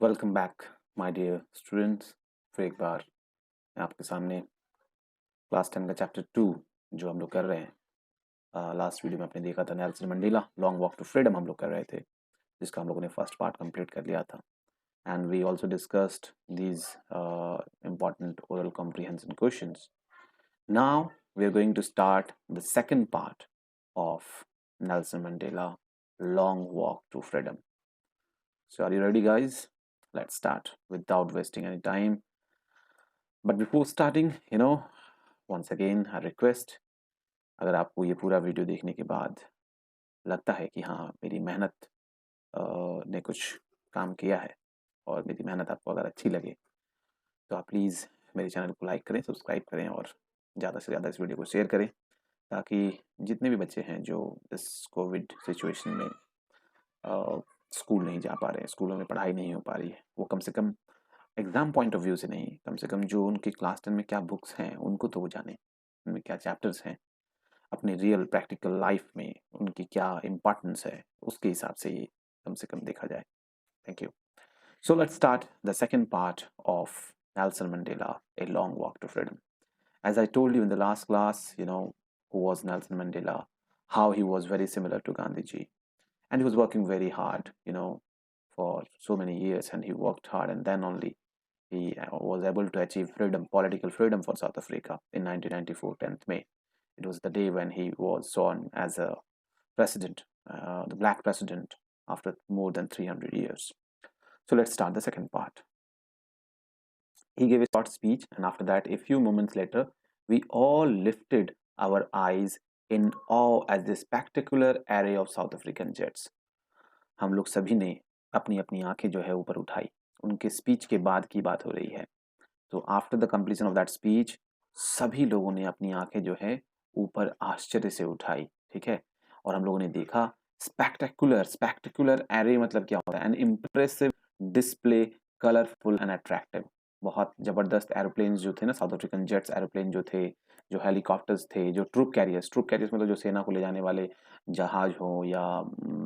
Welcome back my dear students. फिर एक बार मैं आपके सामने क्लास 10 का चैप्टर 2 जो हम लोग कर रहे हैं। लास्ट वीडियो में आपने देखा था Nelson Mandela long walk to freedom हम लोग कर रहे थे, जिसका हम लोगों ने फर्स्ट पार्ट कंप्लीट कर लिया था। And we also discussed these important oral comprehension questions. Now we are going to start the second part of Nelson Mandela long walk to freedom. So are you ready, guys? Let's start without wasting any time. But before starting, once again, a request. अगर आपको ये पूरा video देखने के बाद लगता है कि हाँ मेरी मेहनत ने कुछ काम किया है और मेरी मेहनत आपको अगर अच्छी लगे, तो आप प्लीज़ मेरे चैनल को लाइक करें, सब्सक्राइब करें और ज़्यादा से ज़्यादा इस वीडियो को शेयर करें, ताकि जितने भी बच्चे हैं जो इस कोविड सिचुएशन में स्कूल नहीं जा पा रहे हैं, स्कूलों में पढ़ाई नहीं हो पा रही है, वो कम से कम एग्ज़ाम पॉइंट ऑफ व्यू से नहीं, कम से कम जो उनकी क्लास 10 में क्या बुक्स हैं उनको तो वो जाने, उनमें क्या चैप्टर्स हैं, अपने रियल प्रैक्टिकल लाइफ में उनकी क्या इम्पोर्टेंस है, उसके हिसाब से ये कम से कम देखा जाए। Thank you. So let's start the second part of Nelson Mandela, A Long Walk to Freedom. As I told you in the last class, who was Nelson Mandela, how he was very similar to Gandhi ji, and he was working very hard, for so many years, and he worked hard, and then only he was able to achieve freedom, political freedom for South Africa in 1994, 10th May. It was the day when he was sworn as a president, the black president, after more than 300 years. So let's start the second part. He gave a short speech, and after that, a few moments later, we all lifted our eyes in awe at the spectacular array of South African jets. हम लोग सभी ने अपनी अपनी आंखें जो है ऊपर उठाई। उनके स्पीच के बाद की बात हो रही है। तो after the completion of that speech, सभी लोगों ने अपनी आंखें जो है ऊपर आश्चर्य से उठाई, ठीक है। और हम लोगों ने देखा स्पेक्टेकुलर, स्पेक्टेकुलर एरे मतलब क्या होता है? N impressive display, colourful and attractive. बहुत जबरदस्त एरोप्लेन्स जो थे ना, साउथ अफ्रीकन जेट्स एरोप्लेन जो थे, जो हेलीकॉप्टर्स थे, जो ट्रूप कैरियर्स मतलब जो सेना को ले जाने वाले जहाज हो या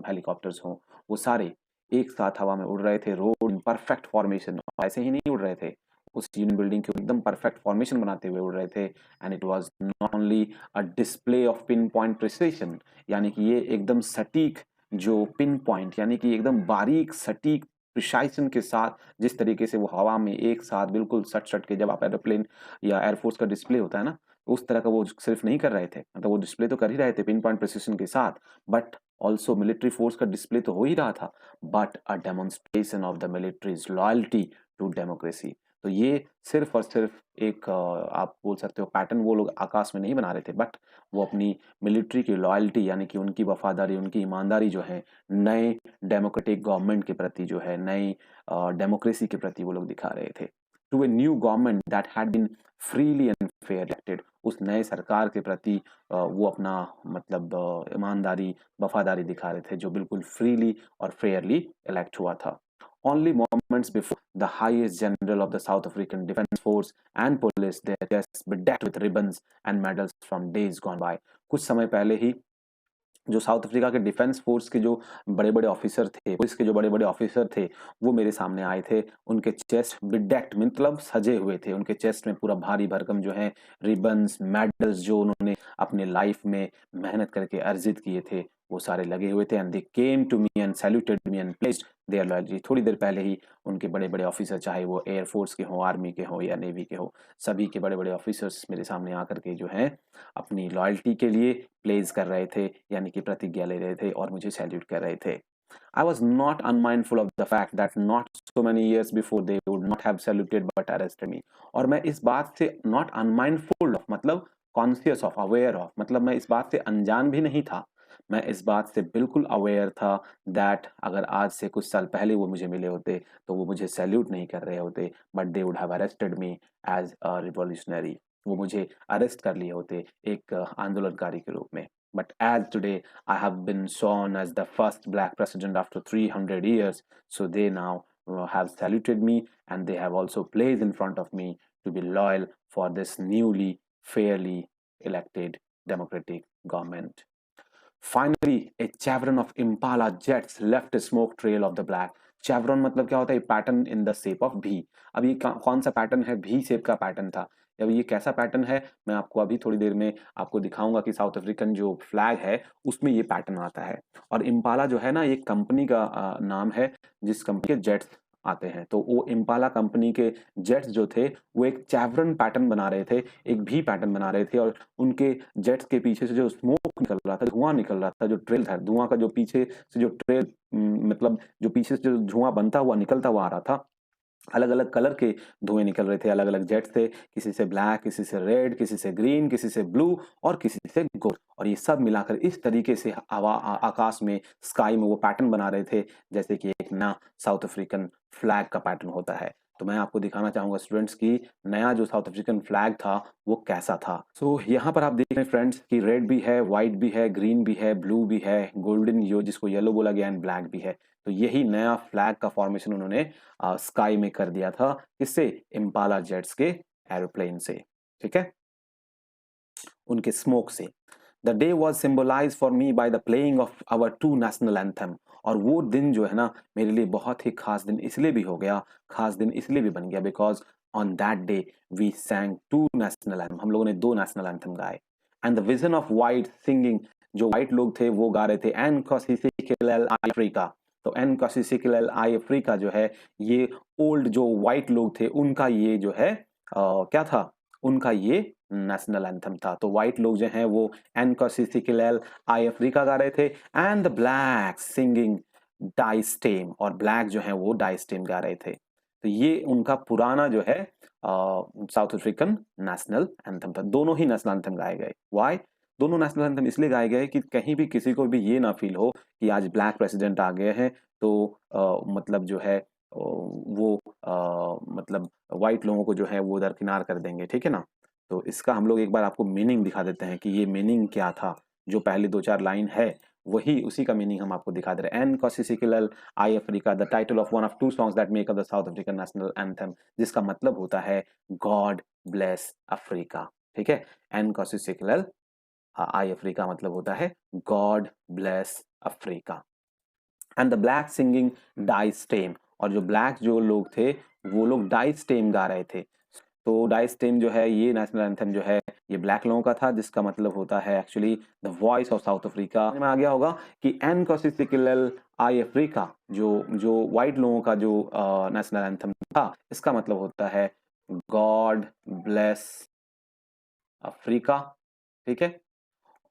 हेलीकॉप्टर्स हो, वो सारे एक साथ हवा में उड़ रहे थे, रोड इन परफेक्ट फॉर्मेशन। ऐसे ही नहीं उड़ रहे थे, उस यूनियन बिल्डिंग के एकदम परफेक्ट फॉर्मेशन बनाते हुए उड़ रहे थे। And it was not only a display of pin point precision, यानी कि ये एकदम सटीक जो पिन पॉइंट, यानी कि एकदम बारीक सटीक प्रिसाइशन के साथ जिस तरीके से वो हवा में एक साथ बिल्कुल सट सट के, जब आप एरोप्लेन या एयरफोर्स का डिस्प्ले होता है ना, उस तरह का वो सिर्फ नहीं कर रहे थे, मतलब वो डिस्प्ले तो कर ही रहे थे पिन पॉइंट प्रिसिशन के साथ, बट ऑल्सो मिलिट्री फोर्स का डिस्प्ले तो हो ही रहा था, but a demonstration of the military's loyalty to democracy. तो ये सिर्फ और सिर्फ एक आप बोल सकते हो पैटर्न वो लोग आकाश में नहीं बना रहे थे, बट वो अपनी मिलिट्री की लॉयल्टी, यानी कि उनकी वफादारी, उनकी ईमानदारी जो है नए डेमोक्रेटिक गवर्नमेंट के प्रति, जो है नई डेमोक्रेसी के प्रति वो लोग दिखा रहे थे। To a new government that had been freely and fair elected, उस नए सरकार के प्रति वो अपना मतलब ईमानदारी, वफादारी दिखा रहे थे, जो बिल्कुल फ्रीली और फेयरली इलेक्ट हुआ था। Only moments before, the highest general of the South African Defence Force and police, their chests bedecked with ribbons and medals from days gone by. कुछ समय पहले ही जो साउथ अफ्रीका के डिफेंस फोर्स के जो बड़े-बड़े ऑफिसर थे, पुलिस के जो बड़े-बड़े ऑफिसर थे, वो मेरे सामने आए थे। उनके चेस्ट बेडेक्ड मतलब सजे हुए थे। उनके चेस्ट में पूरा भारी भरकम जो है रिबन्स, मेडल्स जो उन्होंने अपने लाइफ में मेहनत करके अर्जित किए थे, वो सारे लगे हुए थे। And they came to me and saluted me and placed their loyalty. थोड़ी देर पहले ही उनके बड़े-बड़े ऑफिसर, चाहे वो एयर फोर्स के हों, आर्मी के हों या नेवी के हों, सभी के बड़े-बड़े ऑफिसर्स मेरे सामने आकर के जो है अपनी लॉयल्टी के लिए प्लेस कर रहे थे, यानी कि प्रतिज्ञा ले रहे थे और मुझे सैल्यूट कर रहे थे। I was not unmindful of the fact that not so many years before they would not have saluted but arrested me. और मैं इस बात से not unmindful of मतलब conscious of, aware of, मतलब मैं इस बात से अनजान भी नहीं था। मैं इस बात से बिल्कुल अवेयर था that अगर आज से कुछ साल पहले वो मुझे मिले होते, तो वो मुझे सैल्यूट नहीं कर रहे होते, but they would have arrested me as a revolutionary. वो मुझे अरेस्ट कर लिए होते एक आंदोलनकारी के रूप में। But as today I have been sworn as the first black president after 300 years, so they now have saluted me, and they have also placed in front of me to be loyal for this newly fairly elected democratic government. Finally a chevron of Impala jets left smoke trail of the black. Chevron मतलब क्या होता है? Pattern in the shape of भी। अब ये कौन सा pattern है? भी शेप का पैटर्न था। अब ये कैसा पैटर्न है मैं आपको अभी थोड़ी देर में आपको दिखाऊंगा कि साउथ अफ्रीकन जो फ्लैग है उसमें ये पैटर्न आता है। और इम्पाला जो है ना, एक कंपनी का नाम है जिस कंपनी के जेट्स आते हैं। तो वो इम्पाला कंपनी के जेट्स जो थे वो एक चैवरन पैटर्न बना रहे थे, एक भी पैटर्न बना रहे थे। और उनके जेट्स के पीछे से जो स्मोक निकल रहा था, धुआं निकल रहा था, जो ट्रेल था धुआं का, जो पीछे से जो ट्रेल मतलब जो पीछे से जो धुआं बनता हुआ निकलता हुआ आ रहा था, अलग अलग कलर के धुएं निकल रहे थे, अलग अलग जेट्स थे, किसी से ब्लैक, किसी से रेड, किसी से ग्रीन, किसी से ब्लू और किसी से गोल्ड। और ये सब मिलाकर इस तरीके से आकाश में, स्काई में वो पैटर्न बना रहे थे जैसे कि एक नया साउथ अफ्रीकन फ्लैग का पैटर्न होता है। तो मैं आपको दिखाना चाहूंगा स्टूडेंट्स की नया जो साउथ अफ्रीकन फ्लैग था वो कैसा था। सो यहाँ पर आप देख रहे हैं फ्रेंड्स कि रेड भी है, व्हाइट भी है, ग्रीन भी है, ब्लू भी है, गोल्डन जो जिसको येलो बोला गया, एंड ब्लैक भी है। तो यही नया फ्लैग का फॉर्मेशन उन्होंने स्काई में कर दिया था। किससे? इम्पाला जेट्स के एरोप्लेन से। ठीक है, उनके स्मोक से। The day was symbolise for me by the playing of our two national anthem. और वो दिन जो है ना मेरे लिए बहुत ही खास दिन इसलिए भी हो गया, खास दिन इसलिए भी बन गया because on that day we sang two national anthem. हम लोगों ने दो नेशनल एंथम गाए। And the vision of white singing, जो वाइट लोग थे वो गा रहे थे एन कॉसिसिकल अफ्रीका। तो एन कॉसिसिकल आई अफ्रीका जो है, ये ओल्ड जो वाइट लोग थे उनका ये जो है क्या था? उनका ये नेशनल एंथम था। तो व्हाइट लोग जो हैं वो एन कॉसिसिकल आई अफ्रीका गा रहे थे, एंड द ब्लैक सिंगिंग डाइस्टेम, और ब्लैक जो है वो डाइस्टेम गा रहे थे। तो ये उनका पुराना जो है साउथ अफ्रीकन नेशनल एंथम था। दोनों ही नेशनल एंथम गाए गए। व्हाई? दोनों नेशनल एंथम इसलिए गाए गए कि कहीं भी किसी को भी ये ना फील हो कि आज ब्लैक प्रेसिडेंट आ गए हैं तो मतलब जो है वो मतलब व्हाइट लोगों को जो है वो दरकिनार कर देंगे। ठीक है ना? तो इसका हम लोग एक बार आपको मीनिंग दिखा देते हैं कि ये मीनिंग क्या था। जो पहली दो चार लाइन है वही उसी का मीनिंग हम आपको दिखा दे रहे हैं। एन कॉसिसिकल आई Africa, the title of one of two songs that make up the South African national anthem, जिसका मतलब होता है गॉड ब्लेस अफ्रीका। ठीक है, एन कॉसिसिकल आई अफ्रीका मतलब होता है God bless Africa. And the black singing डाइस्टेम, और जो ब्लैक जो लोग थे वो लोग डाइस्टेम गा रहे थे। तो डाइस्टेम जो है ये नेशनल एंथम जो है ये ब्लैक लोगों का था, जिसका मतलब होता है actually the voice of south Africa. में आ गया होगा कि एन कॉसिसिकल आई अफ्रीका जो जो व्हाइट लोगों का जो नेशनल एंथम था, इसका मतलब होता है गॉड ब्लेस अफ्रीका। ठीक है,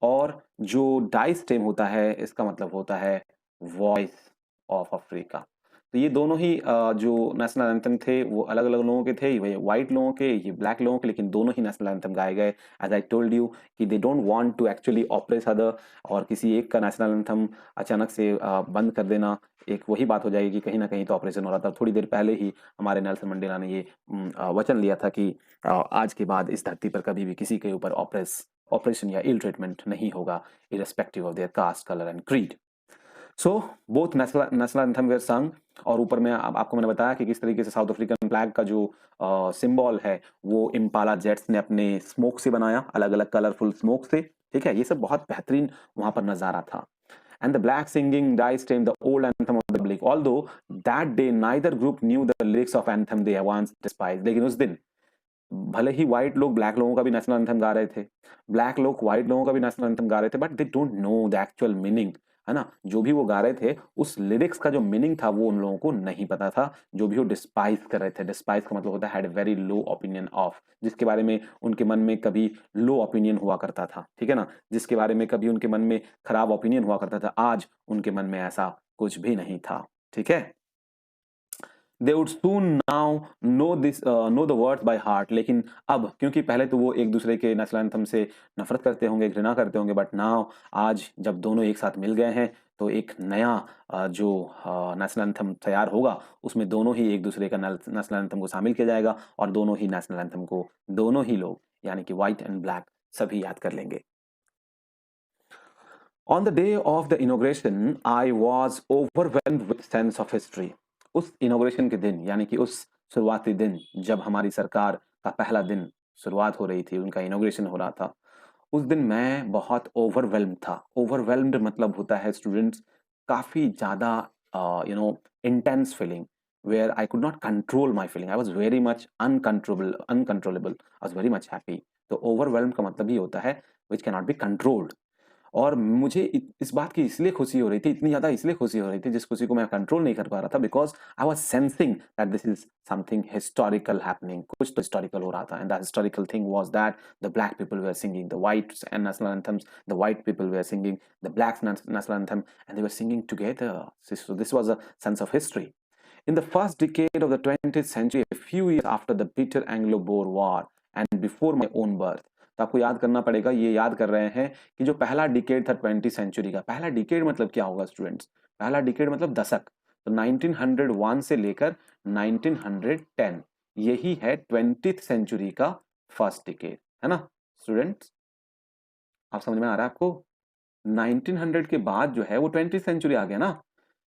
और जो डाइस्टेम होता है इसका मतलब होता है वॉइस ऑफ अफ्रीका। तो ये दोनों ही जो नेशनल एंथम थे वो अलग अलग लोगों के थे, ये व्हाइट लोगों के, ये ब्लैक लोगों के, लेकिन दोनों ही नेशनल एंथम गाए गए। एज आई टोल्ड यू कि they don't want to actually oppress other, और किसी एक का नेशनल एंथम अचानक से बंद कर देना एक वही बात हो जाएगी कि कहीं ना कहीं तो ऑपरेशन हो रहा था। थोड़ी देर पहले ही हमारे नेल्सन मंडेला ने ये वचन लिया था कि आज के बाद इस धरती पर कभी भी किसी के ऊपर ऑपरेशन या इल ट्रीटमेंट नहीं होगा, irrespective of their caste, color and creed. So both national anthem were sung. और ऊपर में आपको मैंने बताया कि किस तरीके से साउथ अफ्रीकन फ्लैग का जो सिंबल है वो इम्पाला जेट्स ने अपने स्मोक से बनाया, अलग अलग कलरफुल स्मोक से। ठीक है, ये सब बहुत बेहतरीन वहां पर नजारा था। And the black singing Dice-Tame the old anthem of the Republic. Although that day neither group knew the lyrics of anthem they once despised. लेकिन उस दिन भले ही व्हाइट लोग ब्लैक लोगों का भी नेशनल एंथम गा रहे थे, ब्लैक लोग व्हाइट लोगों का भी नेशनल एंथम गा रहे थे, but they don't know the actual meaning. है ना? जो भी वो गा रहे थे उस लिरिक्स का जो मीनिंग था वो उन लोगों को नहीं पता था। जो भी वो डिस्पाइज कर रहे थे, डिस्पाइज का मतलब होता है had very low opinion of, जिसके बारे में उनके मन में कभी लो ओपिनियन हुआ करता था। ठीक है ना? जिसके बारे में कभी उनके मन में खराब ओपिनियन हुआ करता था, आज उनके मन में ऐसा कुछ भी नहीं था। ठीक है, they would soon now know the words by heart. लेकिन अब, क्योंकि पहले तो वो एक दूसरे के नेशनल एंथम से नफरत करते होंगे, घृणा करते होंगे, बट नाउ आज जब दोनों एक साथ मिल गए हैं तो एक नया जो नेशनल एंथम तैयार होगा उसमें दोनों ही एक दूसरे का नेशनल एंथम को शामिल किया जाएगा, और दोनों ही नेशनल एंथम को दोनों ही लोग यानी कि व्हाइट एंड ब्लैक सभी याद कर लेंगे। On the day of the inauguration, I was overwhelmed with sense of history. उस इनोग्रेशन के दिन यानी कि उस शुरुआती दिन जब हमारी सरकार का पहला दिन शुरुआत हो रही थी, उनका इनोग्रेशन हो रहा था, उस दिन मैं बहुत ओवरवेल्म्ड था। ओवरवेल्म्ड मतलब होता है स्टूडेंट्स काफ़ी ज़्यादा intense feeling where I could not control my feeling. I was very much uncontrollable. I was very much happy. तो ओवरवेल्म्ड का मतलब ये होता है which can not be controlled. और मुझे इस बात की इसलिए खुशी हो रही थी, इतनी ज़्यादा इसलिए खुशी हो रही थी, जिस खुशी को मैं कंट्रोल नहीं कर पा रहा था, because I was sensing that this is something historical happening. कुछ तो हिस्टोरिकल हो रहा था, and the historical thing was that the black people were singing the white and national anthems, the white people were singing the black national anthem, and they were singing together. So this was a sense of history. In the first decade of the 20th century, a few years after the bitter Anglo-Boer War and before my own birth, तो आपको याद करना पड़ेगा, ये याद कर रहे हैं कि जो पहला डिकेड था 20th सेंचुरी का, पहला डिकेड मतलब क्या होगा स्टूडेंट्स? पहला डिकेड मतलब दशक। तो 1901 से लेकर 1910, यही है 20th सेंचुरी का फर्स्ट डिकेड, है ना स्टूडेंट्स? आप समझ में आ रहा है आपको? 1900 के बाद जो है वो 20th सेंचुरी आ गया ना,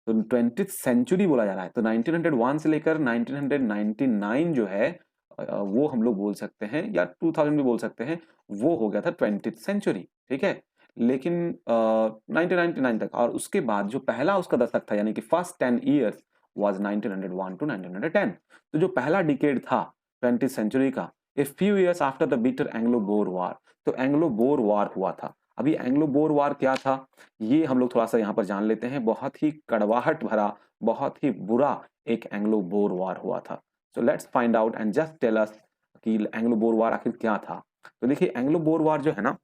तो 20th सेंचुरी बोला जा रहा है। तो 1901 से लेकर 1999 जो है वो हम लोग बोल सकते हैं, या 2000 भी बोल सकते हैं, वो हो गया था 20th सेंचुरी, ठीक है। लेकिन 1999 तक, और उसके बाद जो पहला उसका दशक था, यानी कि फर्स्ट 10 इयर्स वाज 1901 टू 1910। तो जो पहला डिकेड था 20th सेंचुरी का, a few years after the bitter Anglo Boer war, तो एंग्लो बोर वार हुआ था। अभी एंग्लो बोर वार क्या था, ये हम लोग थोड़ा-सा यहाँ पर जान लेते हैं। बहुत ही कड़वाहट भरा, बहुत ही बुरा एक एंग्लो बोर वार हुआ था। So let's find out and just tell us कि एंग्लो बोर वार आखिर क्या था? तो देखिए, एंग्लो बोर वार जो है ना,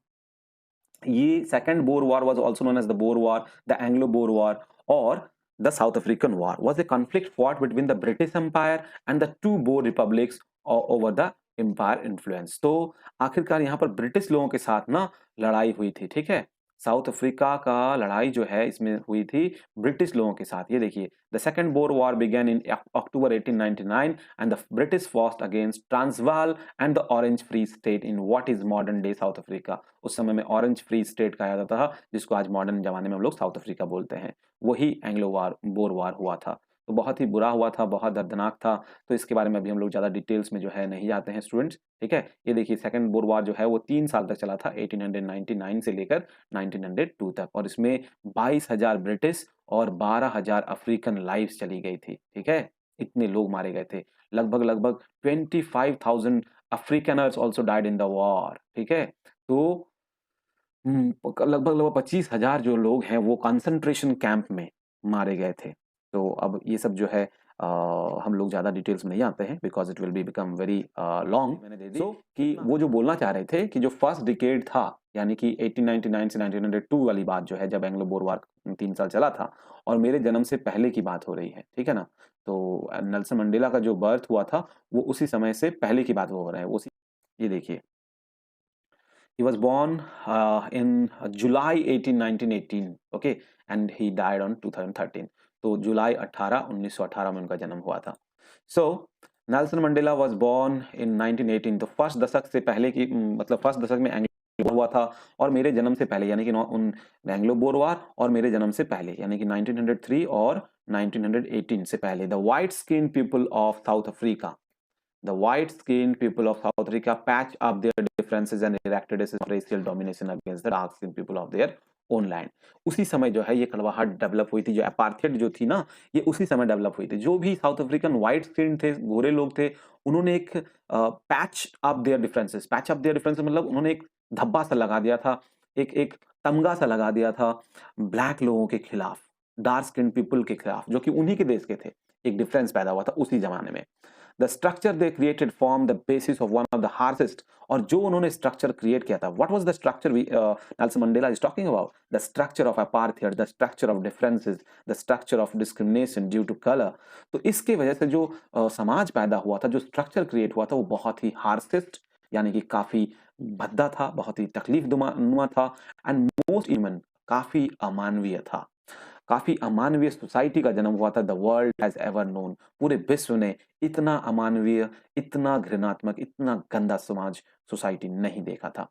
ये second Boer war was also known as the Boer war, the Anglo Boer war, और the South African War was a conflict fought between the British Empire and the two Boer republics over the empire influence। तो आखिरकार यहाँ पर British लोगों के साथ ना लड़ाई हुई थी, ठीक है। साउथ अफ्रीका का लड़ाई जो है इसमें हुई थी ब्रिटिश लोगों के साथ। ये देखिए, the second Boer war began in October 1899 and the British fought against Transvaal and the Orange Free State in what is modern day South Africa। उस समय में ऑरेंज फ्री स्टेट कहा जाता था, जिसको आज मॉडर्न जमाने में हम लोग साउथ अफ्रीका बोलते हैं। वही एंग्लो वार बोर वार हुआ था। तो बहुत ही बुरा हुआ था, बहुत दर्दनाक था। तो इसके बारे में अभी हम लोग ज़्यादा डिटेल्स में जो है नहीं जाते हैं स्टूडेंट्स, ठीक है। ये देखिए, सेकंड बोर वार जो है वो 3 साल तक चला था, 1899 से लेकर 1902 तक, और इसमें 22,000 ब्रिटिश और 12,000 अफ्रीकन लाइव्स चली गई थी, ठीक है। इतने लोग मारे गए थे। लगभग 25,000 Afrikaners also died in the war, ठीक है। तो लगभग 25,000 जो लोग हैं वो कंसंट्रेशन कैंप में मारे गए थे। तो अब ये सब जो है हम लोग ज़्यादा डिटेल्स में नहीं आते हैं, because it will be become very long. मैंने दे दी कि वो जो बोलना चाह रहे थे कि जो फर्स्ट डिकेड था, यानी कि 1899 से 1902 वाली बात जो है, जब एंग्लो बोर वार 3 साल चला था, और मेरे जन्म से पहले की बात हो रही है, ठीक है ना? तो नेल्सन मंडेला का जो बर्थ हुआ था, वो उसी समय से पहले की बात हो रहा है। उसी, ये देखिए, he was born in July 18, 1918, okay, and he died on 2013। तो जुलाई 18, 1918 में उनका जन्म हुआ था। So Nelson Mandela was born in 1918। तो फर्स्ट दशक से पहले की मतलब फर्स्ट दशक में एंग्लो हुआ था, और मेरे जन्म से पहले, यानी कि उन एंग्लो बोर वार और मेरे जन्म से पहले, यानी कि 1903 और 1918 से पहले, the white skin people of south Africa, the white-skinned people of South Africa patched up their differences and erected a system of racial domination against the dark-skinned people of their own land। उसी समय जो है ये कड़वाहट develop हुई थी, जो apartheid जो थी ना, ये उसी समय डेवलप हुई थी। जो भी साउथ अफ्रीकन व्हाइट स्किन थे, गोरे लोग थे, उन्होंने एक patch up there differences, patch up there differences मतलब उन्होंने एक धब्बा सा लगा दिया था, एक एक तमगा सा लगा दिया था ब्लैक लोगों के खिलाफ, डार्क स्किन पीपल के खिलाफ, जो कि उन्हीं के देश के थे। एक डिफरेंस पैदा हुआ था उसी जमाने में। The structure they created formed the basis of one of the harshest, और जो उन्होंने स्ट्रक्चर क्रिएट किया था, what was the structure Nelson Mandela is talking about? The structure of apartheid, the structure of differences, the structure of discrimination due to color। तो इसके वजह से जो समाज पैदा हुआ था, जो स्ट्रक्चर क्रिएट हुआ था, वो बहुत ही हार्शेस्ट, यानी कि काफी भद्दा था, बहुत ही तकलीफ नुमा था, एंड मोस्ट ह्यूमन, काफी अमानवीय था। काफी अमानवीय सोसाइटी का जन्म हुआ था, the world has ever known. पूरे विश्व ने इतना अमानवीय, इतना घृणात्मक, इतना गंदा समाज, सोसाइटी नहीं देखा था।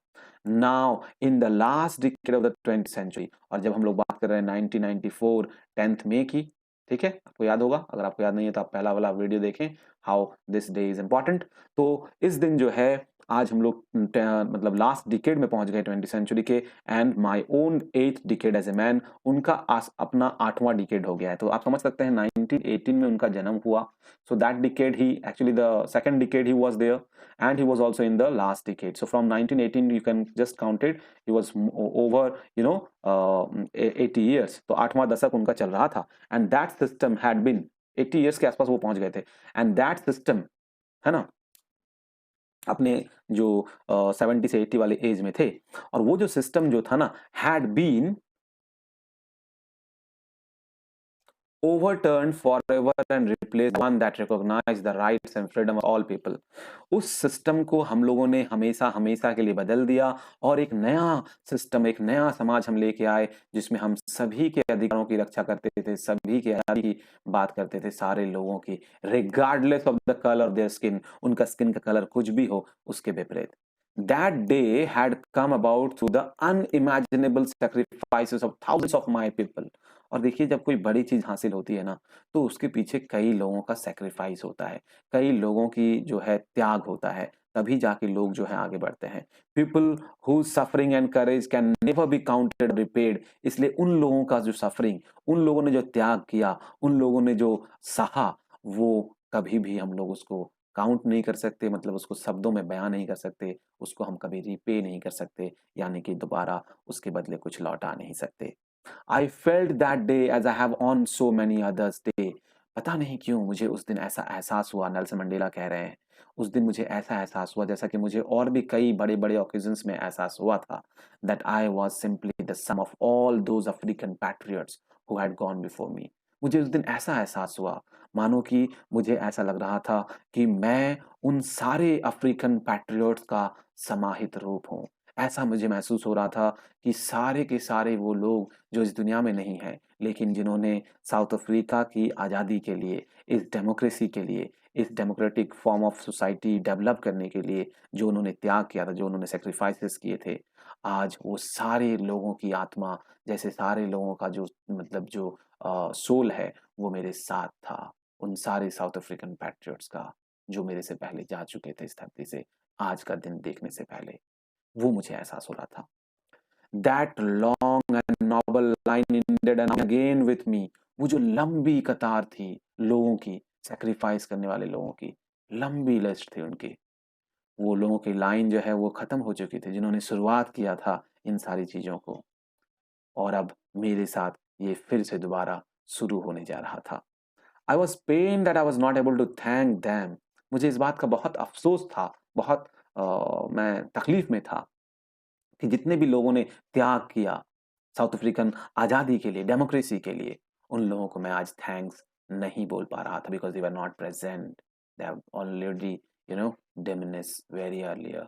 Now in the last decade of the 20th century, और जब हम लोग बात कर रहे हैं 1994 10th मई की, ठीक है, आपको याद होगा। अगर आपको याद नहीं है तो आप पहला वाला वीडियो देखें, how this day is important. तो इस दिन जो है आज हम लोग मतलब लास्ट डिकेड में पहुंच गए 20th सेंचुरी के, and my own 8th decade as a man, उनका अपना 8वां डिकेड हो गया है। तो आप समझ सकते हैं 1918 में उनका जन्म हुआ, so that decade he actually the second decade he was there, and he was also in the last decade. So from 1918 you can just count it, he was over 80 years. तो 8वां दशक उनका चल रहा था, and that system had been 80 years के आसपास वो पहुंच गए थे, एंड दैट सिस्टम, है ना, अपने जो 70 से 80 वाले एज में थे, और वो जो सिस्टम जो था ना, had been overturned forever and replaced one that recognized the rights and freedom of all people। उस सिस्टम को हम लोगों ने हमेशा हमेशा के लिए बदल दिया, और एक नया सिस्टम, एक नया समाज हम लेके आए, जिसमें हम सभी के अधिकारों की रक्षा करते थे, सभी के आज़ादी की बात करते थे, सारे लोगों की, regardless of the colour of their skin, उनका स्किन का कलर कुछ भी हो, उसके विपरीत। That day had come about through the unimaginable sacrifices of thousands of my people। और देखिए, जब कोई बड़ी चीज हासिल होती है ना, तो उसके पीछे कई लोगों का सेक्रीफाइस होता है, कई लोगों की जो है त्याग होता है, तभी जाके लोग जो है आगे बढ़ते हैं। People whose suffering and courage can never be counted repaid. इसलिए उन लोगों का जो सफरिंग, उन लोगों ने जो त्याग किया, उन लोगों ने जो सहा, वो कभी भी हम लोग उसको काउंट नहीं कर सकते, मतलब उसको शब्दों में बयां नहीं कर सकते, उसको हम कभी रिपे नहीं कर सकते, यानी कि दोबारा उसके बदले कुछ लौटा नहीं सकते। I felt that day as I have on so many others day. पता नहीं क्यों मुझे उस दिन ऐसा एहसास हुआ, नेल्सन मंडेला कह रहे हैं, उस दिन मुझे ऐसा एहसास हुआ जैसा कि मुझे और भी कई बड़े बड़े ओकेजन्स में एहसास हुआ था, that I was simply the sum of all those African patriots who had gone before me. मुझे उस दिन ऐसा एहसास हुआ, मानो कि मुझे ऐसा लग रहा था कि मैं उन सारे अफ्रीकन पैट्रियट्स का समाहित रूप हूँ। ऐसा मुझे महसूस हो रहा था कि सारे के सारे वो लोग जो इस दुनिया में नहीं है, लेकिन जिन्होंने साउथ अफ्रीका की आज़ादी के लिए, इस डेमोक्रेसी के लिए, इस democratic form of society develop करने के लिए जो उन्होंने त्याग किया था, जो उन्होंने सेक्रीफाइसेस किए थे, आज वो सारे लोगों की आत्मा, जैसे सारे लोगों का जो मतलब जो सोल है, वो मेरे साथ था, उन सारे साउथ अफ्रीकन पैट्रियट्स का, जो मेरे से पहले जा चुके थे इस धरती से, आज का दिन देखने से पहले। वो मुझे एहसास हो रहा था। That long and noble line ended and again with me। वो जो लंबी कतार थी लोगों की, सेक्रीफाइस करने वाले लोगों की, लंबी लिस्ट थी उनकी, वो लोगों की लाइन जो है वो खत्म हो चुकी थी, जिन्होंने शुरुआत किया था इन सारी चीजों को, और अब मेरे साथ ये फिर से दोबारा शुरू होने जा रहा था। I was pain that I was not able to thank them. मुझे इस बात का बहुत अफसोस था, बहुत मैं तकलीफ में था कि जितने भी लोगों ने त्याग किया साउथ अफ्रीकन आज़ादी के लिए, डेमोक्रेसी के लिए, उन लोगों को मैं आज थैंक्स नहीं बोल पा रहा था, because they were not present, they have already diminished very earlier।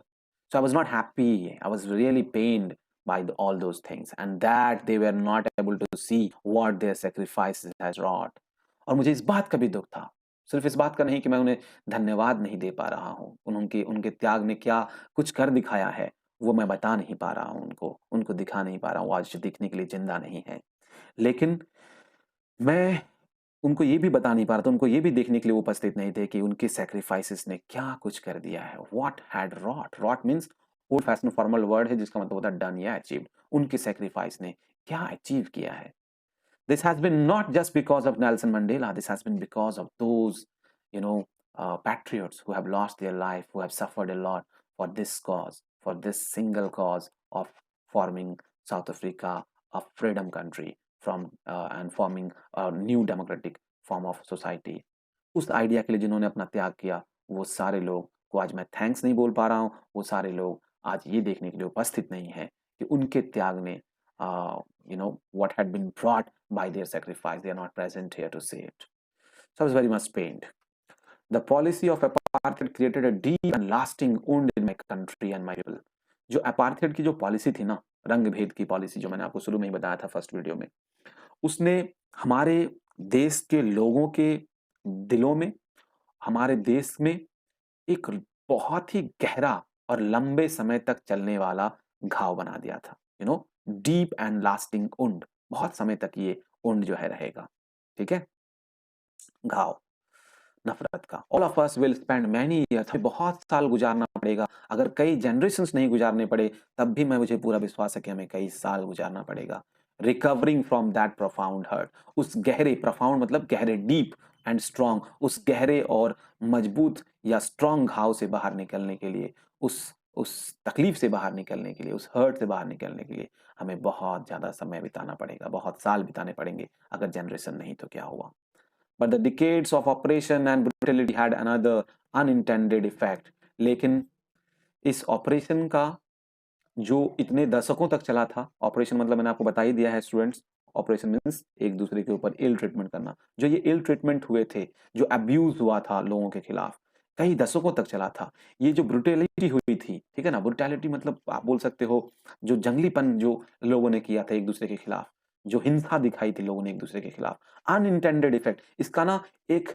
So I was not happy, I was really pained by all those things, and that they were not able to see what their sacrifices has wrought। और मुझे इस बात का भी दुख था, सिर्फ इस बात का नहीं कि मैं उन्हें धन्यवाद नहीं दे पा रहा हूँ, उनके उनके त्याग ने क्या कुछ कर दिखाया है, वो मैं बता नहीं पा रहा हूँ उनको, उनको दिखा नहीं पा रहा हूँ, आज दिखने के लिए जिंदा नहीं है। लेकिन मैं उनको ये भी बता नहीं पा रहा था, उनको ये भी देखने के लिए उपस्थित नहीं थे कि उनके सैक्रिफाइसेस ने क्या कुछ कर दिया है। What had wrought, wrought means old fashion formal word है जिसका मतलब होता है डन या अचीव्ड। उनके सैक्रिफाइस ने क्या अचीव किया है। This has been not just because of Nelson Mandela, this has been because of those, patriots who have lost their life, who have suffered a lot for this cause, for this single cause of forming South Africa a freedom country from and forming a new democratic form of society। उस idea के लिए जिन्होंने अपना त्याग किया, वो सारे लोग को आज मैं थैंक्स नहीं बोल पा रहा हूँ, वो सारे लोग आज ये देखने के लिए उपस्थित नहीं है कि उनके त्याग ने what had been brought by their sacrifice, they are not present here to see it। So I was very much pained। The policy of apartheid created a deep and lasting wound in my country and my people। जो apartheid की जो policy थी ना, रंग भेद की policy, जो मैंने आपको शुरू में ही बताया था फर्स्ट वीडियो में, उसने हमारे देश के लोगों के दिलों में, हमारे देश में एक बहुत ही गहरा और लंबे समय तक चलने वाला घाव बना दिया था। डीप एंड लास्टिंग वुंड, बहुत समय तक ये वुंड जो है रहेगा। ठीक है, घाव। नफ़रत का। All of us will spend many years, हमें बहुत साल गुज़ारना पड़ेगा। अगर कई जनरेशंस नहीं गुज़ारने पड़े, तब भी मुझे पूरा विश्वास है कि हमें कई साल गुज़ारना पड़ेगा। Recovering from that profound hurt, उस गहरे, प्रोफाउंड मतलब गहरे, डीप एंड स्ट्रॉन्ग, उस गहरे और मजबूत या स्ट्रॉन्ग घाव से बाहर निकलने के लिए, उस तकलीफ से बाहर निकलने के लिए, उस हर्ट से बाहर निकलने के लिए हमें बहुत ज़्यादा समय बिताना पड़ेगा, बहुत साल बिताने पड़ेंगे। अगर जनरेशन नहीं तो क्या हुआ? But the decades of oppression and brutality had another unintended effect. लेकिन इस ऑपरेशन का जो इतने दशकों तक चला था, ऑपरेशन मतलब मैंने आपको बता ही दिया है स्टूडेंट्स, ऑपरेशन मीन्स एक दूसरे के ऊपर इल ट्रीटमेंट करना। जो ये इल ट्रीटमेंट हुए थे, जो अब्यूज हुआ था लोगों के खिलाफ, कई दशकों तक चला था। ये जो ब्रुटेलिटी हुई थी, ठीक है ना? ब्रुटेलिटी मतलब आप बोल सकते हो जो जंगलीपन जो लोगों ने किया था एक दूसरे के खिलाफ, जो हिंसा दिखाई थी लोगों ने एक दूसरे के खिलाफ, अनइंटेंडेड इफेक्ट, इसका ना एक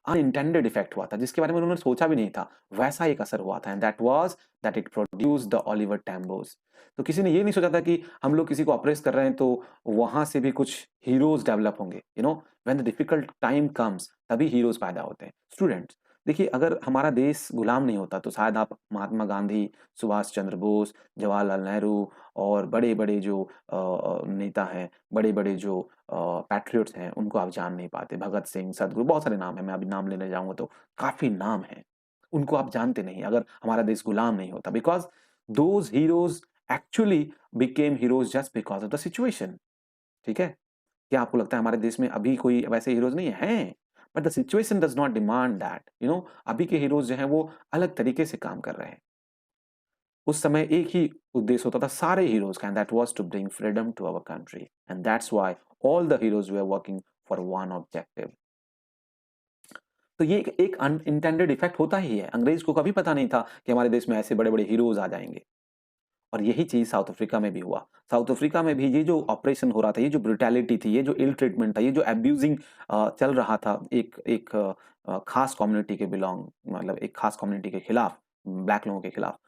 अनइंटेंडेड इफेक्ट हुआ था जिसके बारे में उन्होंने सोचा भी नहीं था, वैसा एक असर हुआ था, and that was that it produced the Oliver Tambos. तो किसी ने ये नहीं सोचा था कि हम लोग किसी को ऑप्रेस कर रहे हैं तो वहां से भी कुछ हीरोज डेवलप होंगे। When the difficult time comes, तभी हीरोज पैदा होते हैं। स्टूडेंट्स, देखिए, अगर हमारा देश गुलाम नहीं होता तो शायद आप महात्मा गांधी, सुभाष चंद्र बोस, जवाहरलाल नेहरू और बड़े बड़े जो नेता हैं, बड़े बड़े जो पैट्रियट्स हैं, उनको आप जान नहीं पाते। भगत सिंह, सदगुरु, बहुत सारे नाम हैं, मैं अभी नाम लेने जाऊंगा तो काफी नाम हैं। उनको आप जानते नहीं अगर हमारा देश गुलाम नहीं होता, because those heroes actually became heroes just because of the situation. ठीक है? क्या आपको लगता है हमारे देश में अभी कोई वैसे हीरोज नहीं हैं? But the situation does not demand that. अभी के हीरोज जो हैं वो अलग तरीके से काम कर रहे हैं। उस समय एक ही उद्देश्य होता था सारे हीरोज का, and that was to bring freedom to our country, and that's why all the heroes were working for one objective. तो ये एक अनइंटेंडेड इफेक्ट होता ही है। अंग्रेज को कभी पता नहीं था कि हमारे देश में ऐसे बड़े बड़े हीरोज आ जाएंगे, और यही चीज साउथ अफ्रीका में भी हुआ। साउथ अफ्रीका में भी ये जो ऑपरेशन हो रहा था, ये जो ब्रुटैलिटी थी, ये जो इल ट्रीटमेंट था, ये जो एब्यूजिंग चल रहा था एक एक खास कम्युनिटी के बिलोंग मतलब एक खास कम्युनिटी के खिलाफ, ब्लैक लोगों के खिलाफ,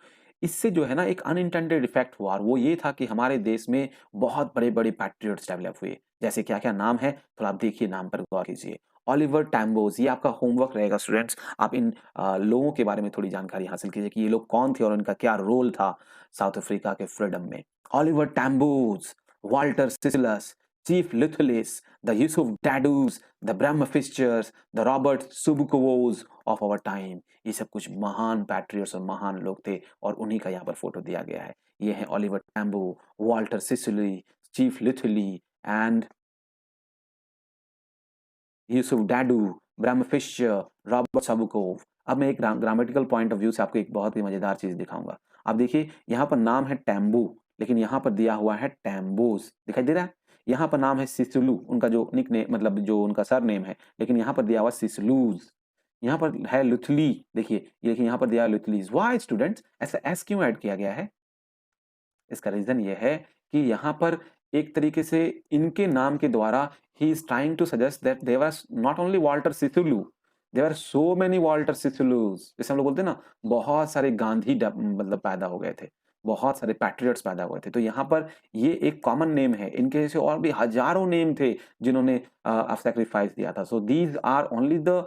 इससे जो है ना एक अनइंटेंडेड इफेक्ट हुआ, और वो ये था कि हमारे देश में बहुत बड़े बड़े पैट्रियट्स डेवलप हुए। जैसे क्या क्या नाम है, थोड़ा आप देखिए, नाम पर गौर कीजिए। ऑलिवर टैम्बोस, ये आपका होमवर्क रहेगा स्टूडेंट्स। आप इन लोगों के बारे में थोड़ी जानकारी हासिल कीजिए कि ये लोग कौन थे और उनका क्या रोल था साउथ अफ्रीका के फ्रीडम में। Oliver Tambos, Walter Sisulus, Chief Luthulis, the Yusuf Dadoos, the Bram Fischers, the Robert Sobukwes of our time, ये सब कुछ महान पैट्रियट्स और महान लोग थे, और उन्हीं का यहाँ पर फोटो दिया गया है। ये है Oliver Tambo, Walter Sisulu, Chief Luthuli and Yusuf Dadoo, Bram Fischer, Robert सबुकोव। अब मैं एक ग्रामेटिकल पॉइंट ऑफ व्यू से आपको एक बहुत ही मजेदार चीज दिखाऊंगा। आप देखिए, यहाँ पर नाम है टैम्बू, लेकिन यहाँ पर दिया हुआ है टैम्बोस, दिखाई दे रहा है? यहाँ पर नाम है सिसलू, उनका जो निक नेम मतलब जो उनका सर नेम है, लेकिन यहाँ पर दिया हुआ सिसलूज। यहाँ पर है लुथली, देखिए, ये देखिए यहाँ पर दिया है लुथलीज। वाई स्टूडेंट्स, ऐसा एस क्यों ऐड किया गया है? इसका रीजन ये है कि यहाँ पर एक तरीके से इनके नाम के द्वारा ही is trying to suggest that there was not only Walter Sisulu, there are so many Walter Sisulus. जैसे हम लोग बोलते हैं ना, बहुत सारे गांधी मतलब पैदा हो गए थे, बहुत सारे पैट्रियट्स पैदा हुए थे। तो यहाँ पर ये एक कॉमन नेम है, इनके जैसे और भी हजारों नेम थे जिन्होंने सैक्रिफाइस दिया था। So these are only the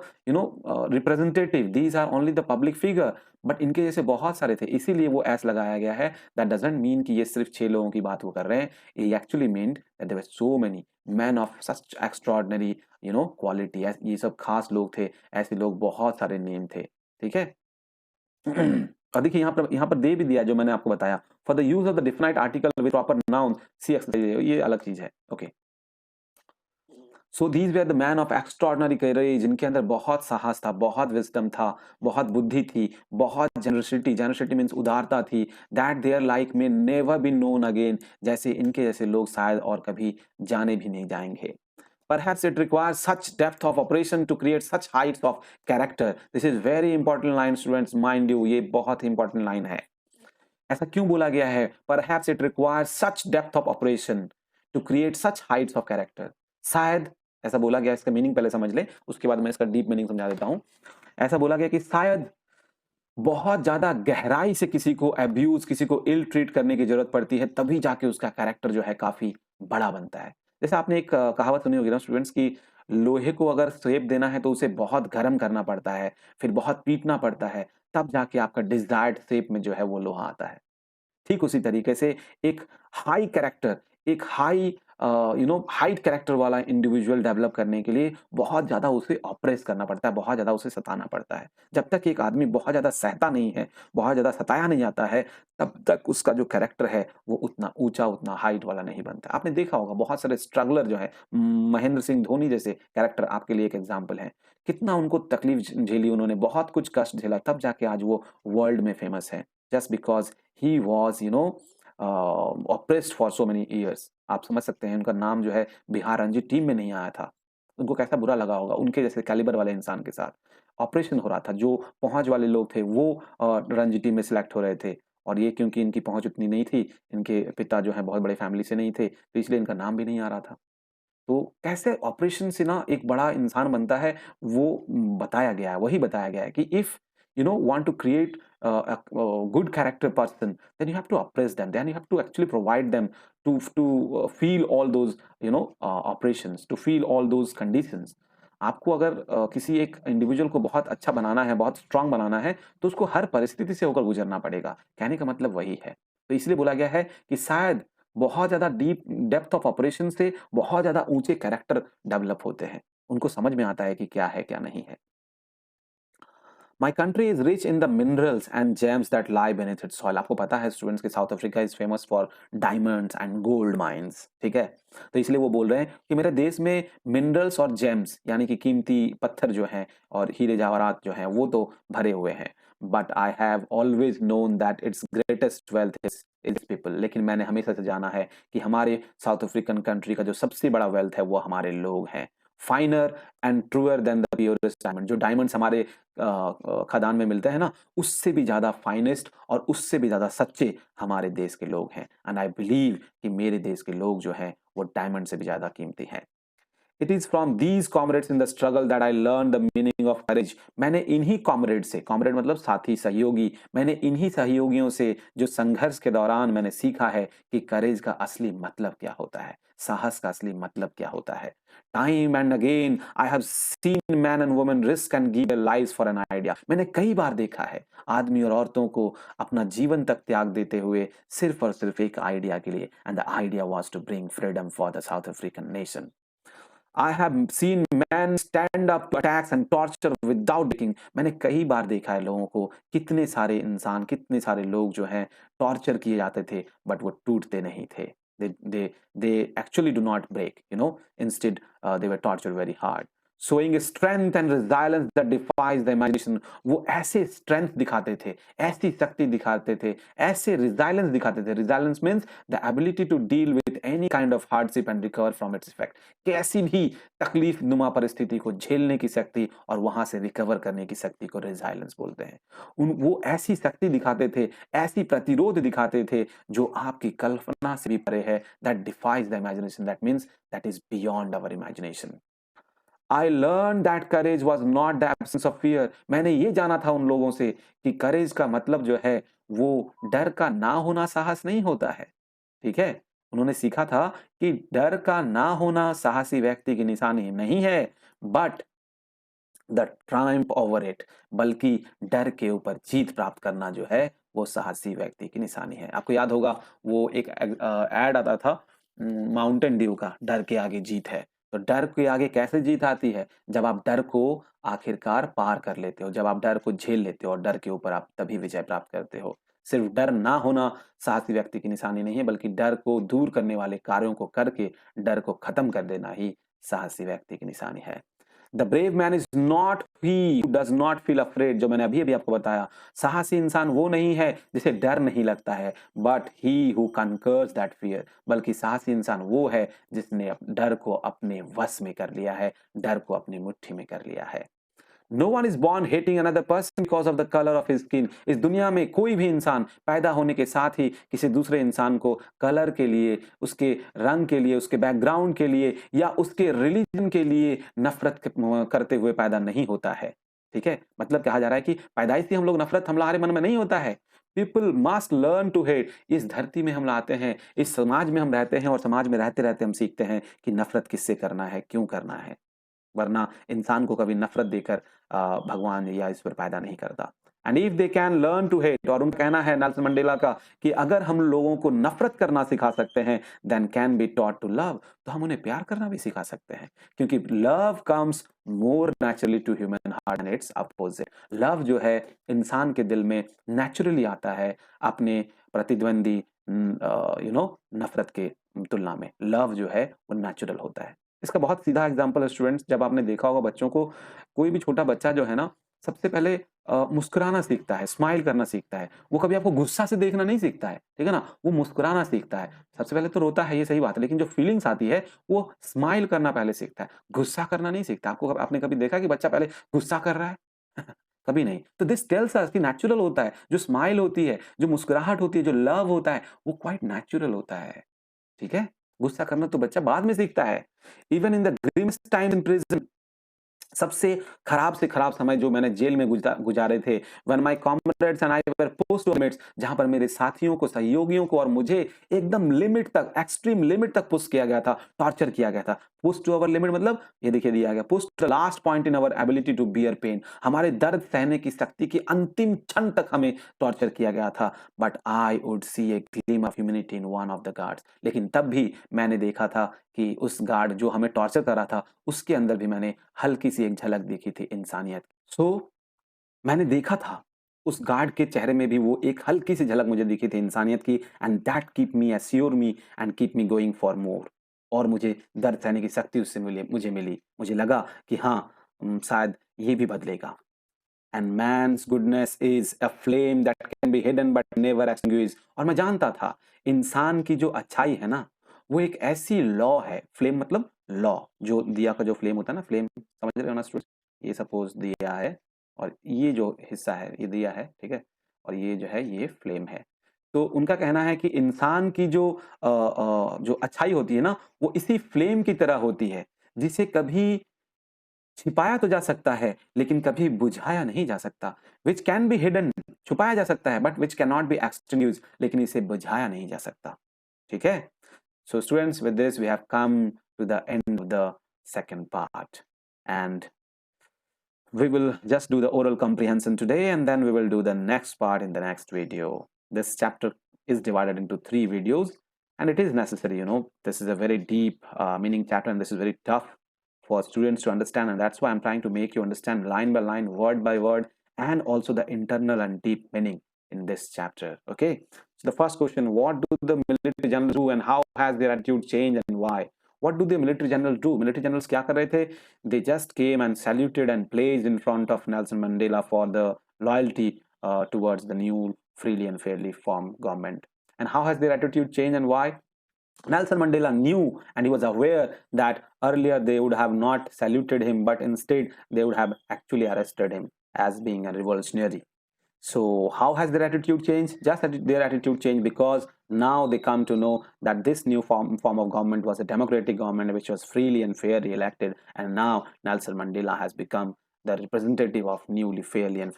representative, these are only the public figure, but इनके जैसे बहुत सारे थे, इसीलिए वो एस लगाया गया है। दैट डजंट मीन कि ये सिर्फ 6 लोगों की बात वो कर रहे हैं। ये actually meant that there were so many man of such extraordinary quality. ये सब खास लोग थे, ऐसे लोग बहुत सारे नेम थे। ठीक है? और देखिए यहाँ पर दे भी दिया जो मैंने आपको बताया, for the use of the definite article with proper noun see exercise, ये अलग चीज है। Okay, so these were the man of extraordinary courage, जिनके अंदर बहुत साहस था, बहुत विजडम था, बहुत बुद्धि थी, बहुत जनरसिटी, जनरसिटी मीन्स उदारता थी, दैट देयर लाइक में नेवर बी नोन अगेन, जैसे इनके जैसे लोग शायद और कभी जाने भी नहीं जाएंगे। Perhaps it requires such depth of operation to create such heights of character. This is very important line, students, mind you, ये बहुत ही important line है। ऐसा क्यों बोला गया है? Perhaps it requires such depth of operation to create such heights of character. शायद ऐसा बोला गया, इसका मीनिंग पहले समझ लें, उसके बाद मैं इसका डीप मीनिंग समझा देता हूं। ऐसा बोला गया कि शायद बहुत ज्यादा गहराई से किसी को अब्यूज, किसी को इल ट्रीट करने की जरूरत पड़ती है, तभी जाके उसका कैरेक्टर जो है काफी बड़ा बनता है। जैसे आपने एक कहावत सुनी होगी ना स्टूडेंट्स की, लोहे को अगर शेप देना है तो उसे बहुत गरम करना पड़ता है, फिर बहुत पीटना पड़ता है, तब जाके आपका डिज़ायर्ड शेप में जो है वो लोहा आता है। ठीक उसी तरीके से एक हाई कैरेक्टर, एक हाई हाइट कैरेक्टर वाला इंडिविजुअल डेवलप करने के लिए बहुत ज़्यादा उसे ऑप्रेस करना पड़ता है, बहुत ज़्यादा उसे सताना पड़ता है। जब तक एक आदमी बहुत ज़्यादा सहता नहीं है, बहुत ज़्यादा सताया नहीं जाता है, तब तक उसका जो कैरेक्टर है, वो उतना ऊँचा, उतना हाइट वाला नहीं बनता। आपने देखा होगा बहुत सारे स्ट्रगलर जो हैं, महेंद्र सिंह धोनी जैसे कैरेक्टर आपके लिए एक एग्ज़ाम्पल हैं। कितना उनको तकलीफ झेली उन्होंने, बहुत कुछ कष्ट झेला, तब जाके आज वो वर्ल्ड में फेमस हैं। Just because he was oppressed for so many years. आप समझ सकते हैं उनका नाम जो है बिहार रणजी टीम में नहीं आया था। उनको कैसा बुरा लगा होगा उनके जैसे कैलिबर वाले इंसान के साथ। ऑपरेशन हो रहा था, जो पहुँच वाले लोग थे वो रणजी टीम में सिलेक्ट हो रहे थे और ये क्योंकि इनकी पहुँच उतनी नहीं थी, इनके पिता जो हैं बहुत बड़े फैमिली से नहीं थे, तो इसलिए इनका नाम भी नहीं आ रहा था। तो कैसे ऑपरेशन से ना एक बड़ा इंसान बनता है, वो बताया गया है, वही बताया गया है कि if want to create a good character person, then you have to oppress them, then you have to actually provide them to feel all those operations, to feel all those conditions. आपको अगर किसी एक individual को बहुत अच्छा बनाना है, बहुत strong बनाना है, तो उसको हर परिस्थिति से होकर गुजरना पड़ेगा। कहने का मतलब वही है। तो इसलिए बोला गया है कि शायद बहुत ज़्यादा डीप डेप्थ ऑफ ऑपरेशन से बहुत ज़्यादा ऊँचे कैरेक्टर डेवलप होते हैं। उनको समझ में आता है कि क्या है, क्या नहीं है। My country is rich in the minerals and James that lie beneath it's soil. आपको पता है स्टूडेंट्स कि south Africa is famous for diamonds and gold mines, ठीक है? तो इसलिए वो बोल रहे हैं कि मेरे देश में मिनरल्स और जेम्स यानी कि कीमती पत्थर जो हैं और हीरे जवाहरात जो हैं वो तो भरे हुए हैं। But I have always known that it's greatest wealth is people. लेकिन मैंने हमेशा से जाना है कि हमारे साउथ अफ्रीकन कंट्री का जो सबसे बड़ा वेल्थ है वो हमारे लोग हैं। Finer and truer than the purest diamond. जो डायमंड्स हमारे खदान में मिलते हैं ना, उससे भी ज़्यादा फाइनेस्ट और उससे भी ज़्यादा सच्चे हमारे देश के लोग हैं। एंड आई बिलीव कि मेरे देश के लोग जो हैं, वो डायमंड से भी ज़्यादा कीमती हैं। It is from these comrades in the struggle that I learn the meaning of courage. मैंने इन्हीं कॉमरेड से, कॉमरेड मतलब साथी, सहयोगी, मैंने इन्हीं सहयोगियों से जो संघर्ष के दौरान मैंने सीखा है कि करेज का असली मतलब क्या होता है, साहस का असली मतलब क्या होता है। Time and again I have seen man and women risk and give their lives for an idea. मैंने कई बार देखा है आदमी और औरतों को अपना जीवन तक त्याग देते हुए सिर्फ और सिर्फ एक आइडिया के लिए, and the idea was to bring freedom for the South African nation. I have seen men stand up to attacks and torture without breaking। मैंने कई बार देखा है लोगों को, कितने सारे इंसान, कितने सारे लोग जो हैं टॉर्चर किए जाते थे, बट वो टूटते नहीं थे। They they they actually do not break, you know. Instead, they were tortured very hard, showing a strength and resilience that defies the imagination। वो ऐसे स्ट्रेंथ दिखाते थे, ऐसी शक्ति दिखाते थे, ऐसे resilience दिखाते थे। Resilience means the ability to deal with any kind of hardship and recover from its effect। कैसी भी तकलीफ नुमा परिस्थिति को झेलने की शक्ति और वहां से रिकवर करने की शक्ति को रेजिलियंस बोलते हैं। वो ऐसी शक्ति दिखाते थे, ऐसी प्रतिरोध दिखाते थे जो आपकी कल्पना से भी परे है। That defies the imagination, that means that is beyond our imagination. I learn that courage was not the absence of fear. मैंने ये जाना था उन लोगों से कि करेज का मतलब जो है वो डर का ना होना साहस नहीं होता है, ठीक है? उन्होंने सीखा था कि डर का ना होना साहसी व्यक्ति की निशानी नहीं है, but the Triumph over it, बल्कि डर के ऊपर जीत प्राप्त करना जो है वो साहसी व्यक्ति की निशानी है। आपको याद होगा वो एक ऐड आता था माउंटेन ड्यू का, डर के आगे जीत है। तो डर के आगे कैसे जीत आती है? जब आप डर को आखिरकार पार कर लेते हो, जब आप डर को झेल लेते हो और डर के ऊपर आप तभी विजय प्राप्त करते हो। सिर्फ डर ना होना साहसी व्यक्ति की निशानी नहीं है, बल्कि डर को दूर करने वाले कार्यों को करके डर को खत्म कर देना ही साहसी व्यक्ति की निशानी है। The brave man is not he who does not feel afraid. जो मैंने अभी अभी आपको बताया, साहसी इंसान वो नहीं है जिसे डर नहीं लगता है, but he who conquers that fear. बल्कि साहसी इंसान वो है जिसने डर को अपने वश में कर लिया है, डर को अपनी मुट्ठी में कर लिया है। No one is born hating another person because of the colour of his skin. इस दुनिया में कोई भी इंसान पैदा होने के साथ ही किसी दूसरे इंसान को कलर के लिए, उसके रंग के लिए, उसके बैकग्राउंड के लिए या उसके रिलीजन के लिए नफरत करते हुए पैदा नहीं होता है, ठीक है? मतलब कहा जा रहा है कि पैदाइश से हम लोग नफरत हमारे मन में नहीं होता है। People must learn to hate. इस धरती में हम आते हैं, इस समाज में हम रहते हैं और समाज में रहते रहते हम सीखते हैं कि नफरत किससे करना है, क्यों करना है। वरना इंसान को कभी नफरत देकर भगवान या ईश्वर पैदा नहीं करता। And if they can learn to hate, और उनका कहना है नेल्सन मंडेला का कि अगर हम लोगों को नफरत करना सिखा सकते हैं, then can be taught to love, तो हम उन्हें प्यार करना भी सिखा सकते हैं, क्योंकि love comes more naturally to human heart and its opposite. Love जो है इंसान के दिल में नेचुरली आता है अपने प्रतिद्वंदी नफरत के तुलना में। लव जो है वो नेचुरल होता है। इसका बहुत सीधा एग्जांपल है स्टूडेंट्स, जब आपने देखा होगा बच्चों को, कोई भी छोटा बच्चा जो है ना, सबसे पहले मुस्कुराना सीखता है, स्माइल करना सीखता है। वो कभी आपको गुस्सा से देखना नहीं सीखता है, ठीक है ना? वो मुस्कुराना सीखता है। सबसे पहले तो रोता है, ये सही बात है, लेकिन जो फीलिंग्स आती है वो स्माइल करना पहले सीखता है, गुस्सा करना नहीं सीखता। आपने कभी देखा कि बच्चा पहले गुस्सा कर रहा है? कभी नहीं। तो दिस टेल्स अस कि नेचुरल होता है, जो स्माइल होती है, जो मुस्कुराहट होती है, जो लव होता है, वो क्वाइट नेचुरल होता है। ठीक है? गुस्सा करना तो बच्चा बाद में सीखता है। Even in the grimmest time in prison, सबसे खराब से खराब समय जो मैंने जेल में गुजारे थे, when my comrades and I were pushed to limits, जहां पर मेरे साथियों को, सहयोगियों को और मुझे एकदम लिमिट तक, एक्सट्रीम लिमिट तक पुश किया गया था, टॉर्चर किया गया था। पुश टू अवर लिमिट मतलब ये देखिए दिया गया, push to the last point in our ability to bear pain, हमारे दर्द सहने की शक्ति की अंतिम क्षण तक हमें टॉर्चर किया गया था। But I would see A gleam of humanity in one of the guards, लेकिन तब भी मैंने देखा था कि उस गार्ड जो हमें टॉर्चर कर रहा था, उसके अंदर भी मैंने हल्की सी एक झलक देखी थी इंसानियत की। मैंने देखा था उस गार्ड के चेहरे में भी वो एक हल्की सी झलक मुझे दिखी थी इंसानियत की, and that keep me assure me and keep me going for more. और मुझे दर्द सहने की शक्ति उससे मिली। मुझे लगा कि हाँ, शायद ये भी बदलेगा। And man's goodness is a flame that can be hidden but never extinguish. और मैं जानता था इंसान की जो अच्छाई है ना, वो एक ऐसी लॉ है, फ्लेम मतलब लॉ, जो दिया का जो फ्लेम होता है ना, फ्लेम समझ रहे हो ना स्टूडेंट? ये सपोज दिया है और ये जो हिस्सा है ये दिया है, ठीक है, और ये जो है ये फ्लेम है। तो उनका कहना है कि इंसान की जो अच्छाई होती है ना, वो इसी फ्लेम की तरह होती है, जिसे कभी छिपाया तो जा सकता है लेकिन कभी बुझाया नहीं जा सकता। विच कैन बी हिडन, छुपाया जा सकता है, but which can not be extinguished, लेकिन इसे बुझाया नहीं जा सकता। ठीक है? So students, with this we have come to the end of the second part, and we will just do the oral comprehension today, and then we will do the next part in the next video. This chapter is divided into 3 videos, and it is necessary, this is a very deep meaning chapter, and this is very tough for students to understand, and that's why I'm trying to make you understand line by line, word by word, and also the internal and deep meaning in this chapter. Okay, so the first question: what do the military generals do, and how has their attitude changed, and why? What do the military generals do? Military generals क्या कर रहे थे? They just came and saluted and placed in front of Nelson Mandela for the loyalty towards the new freely and fairly formed government. And how has their attitude changed and why? Nelson Mandela knew and he was aware that earlier they would have not saluted him, but instead they would have actually arrested him as being a revolutionary. So how has their attitude changed? Just their attitude changed because now they come to know that this new form of government was a democratic government which was freely and fairly elected, and now Nelson Mandela has become the representative of newly fairly and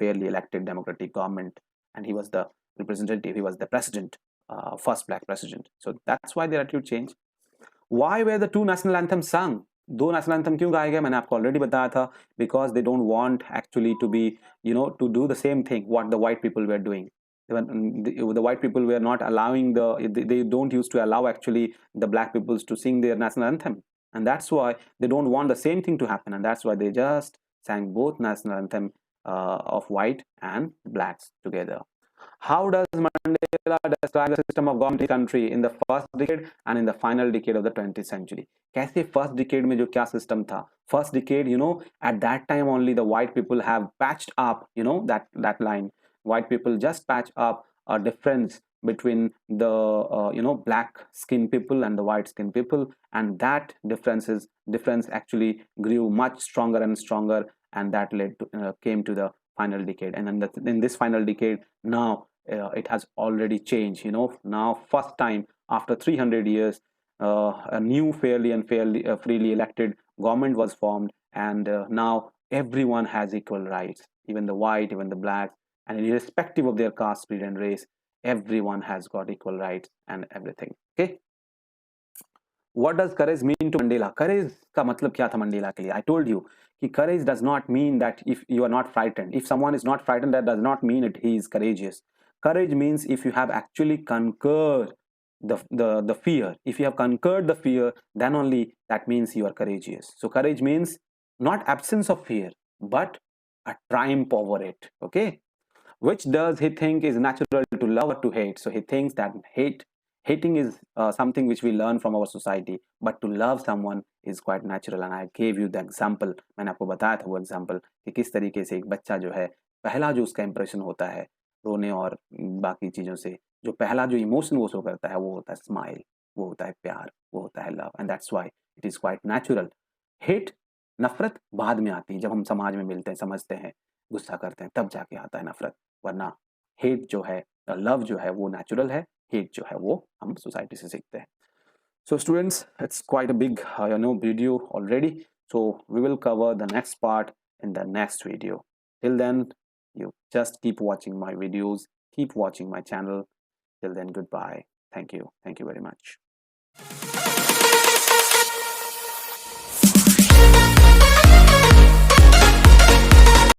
fairly elected democratic government, and he was the representative, he was the president, first black president. So that's why their attitude changed. Why were the 2 national anthems sung? 2 national anthem क्यों गाए गए? मैंने आपको already बताया था, because they don't want actually to be, to do the same thing what the white people were doing. The white people were not allowing they don't used to allow actually the black peoples to sing their national anthem, and that's why they don't want the same thing to happen, and that's why they just sang both national anthem of white and blacks together. How does Mandela describe the system of government in the country in the first decade and in the final decade of the 20th century? कैसे first decade में जो क्या system था? First decade, at that time only the white people have patched up, that line. White people just patch up a difference between the black skin people and the white skin people, and that difference actually grew much stronger and stronger, and that led to came to the final decade. And in this final decade now, it has already changed. Now first time after 300 years, a new fairly and freely elected government was formed, and now everyone has equal rights, even the white, even the black, and irrespective of their caste, creed, and race, everyone has got equal rights and everything. Okay, What does courage mean to Mandela? Courage का मतलब क्या था Mandela के लिए? I told you कि courage does not mean that if you are not frightened. If someone is not frightened, that does not mean it he is courageous. Courage means if you have actually conquered the fear. If you have conquered the fear, then only that means you are courageous. So courage means not absence of fear, but a triumph over it. Okay. Which does he think is natural to love or to hate? So he thinks that hating is something which we learn from our society, but to love someone is quite natural. And I gave you the example. मैंने आपको बताया था वो example कि किस तरीके से एक बच्चा जो है पहला जो उसका impression होता है रोने और बाकी चीजों से, जो पहला जो इमोशन वो शो करता है वो होता है स्माइल, वो होता है प्यार, वो होता है love, and that's why it is quite natural. Hate, नफरत बाद में आती है जब हम समाज में मिलते हैं, समझते हैं, गुस्सा करते हैं, तब जाके आता है नफरत. वरना हेट जो है, लव जो है वो नेचुरल है, हेट जो है वो हम सोसाइटी से सीखते हैं. So students, it's quite a big video already. So we will cover the next part in the next video. Till then, you just keep watching my videos, keep watching my channel. Till then, goodbye. Thank you very much.